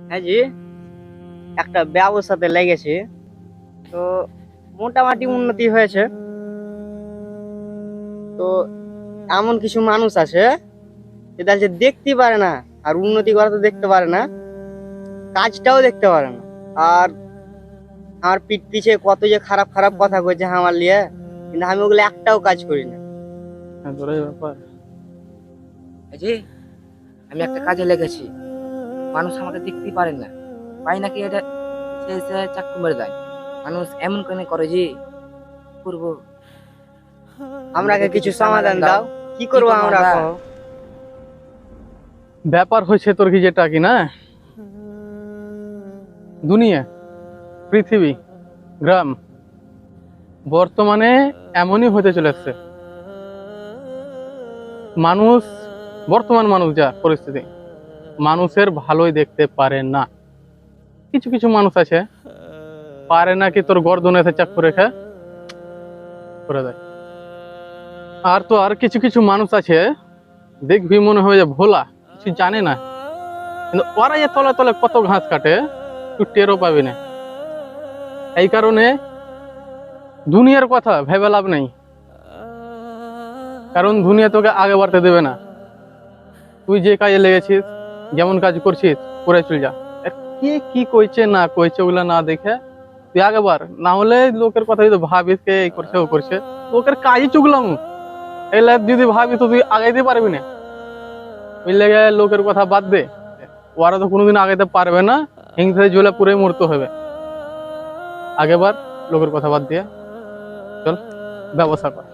হ্যাঁ জি, একটা ব্যবসাতে লেগেছি। তো মোটামুটি উন্নতি হয়েছে। তো এমন কিছু মানুষ আছে যেটা যে দেখতে পারে না, আর উন্নতি করা তো দেখতে পারে না, কাজটাও দেখতে পারে না। আর আমার পিঠ পিছে কত যে খারাপ খারাপ কথা কইছে আমার লিয়ে, কিন্তু আমি ওগুলো একটাও কাজ করি না। হ্যাঁ, তোর এই ব্যাপার। এই যে আমি একটা কাজে লেগেছি, মানুষ আমাকে দেখতেই পারে না, পাই নাকি এটা সে এসে চাকু মেরে দেয়। মানুষ এমন কেন করে যে, কি করবো? আমরাকে আমাকে কিছু কিছু সমাধান সমাধান দাও, দাও। কি কি করবো করবো আমরা আমরা? কहो। ব্যাপার হয়েছে তোর কি যেটা কি না, দুনিয়া, পৃথিবী, গ্রাম বর্তমানে এমনই হতে চলেছে। মানুষ, বর্তমান মানুষ যা পরিস্থিতি, মানুষের ভালোই দেখতে পারে না। কিছু কিছু মানুষ আছে পারে না কি তোর গর্দনে এসে চাকু রেখে করে দেয়। আর তো আর কিছু কিছু মানুষ আছে দেখবি মনে হয় যে ভোলা, কিছু জানে না, কিন্তু ওরা যে তলে তলে কত ঘাস কাটে তুই টেরও পাবি না। এই কারণে দুনিয়ার কথা ভেবে লাভ নেই, কারণ দুনিয়া তোকে আগে বাড়তে দেবে না। তুই যে কাজে লেগেছিস, যেমন কাজ করছিস, করে চল যা। আর কে কি কইছে না কইছে ওগুলা না দেখে তুই আগে বাড়, না হলে লোকের কথা যদি ভাবিস কে এই করছে ও করছে, লোকের কাজই চুগলাম, এই লাইফ যদি ভাবি তো তুই আগাইতে পারবি না। ওই লেগে লোকের কথা বাদ দে, ওরা তো কোনোদিন আগাইতে পারবে না, হিংসে জ্বলে পুরোই মরতে হবে। আগেবার লোকের কথা বাদ দিয়ে চল ব্যবসা কর।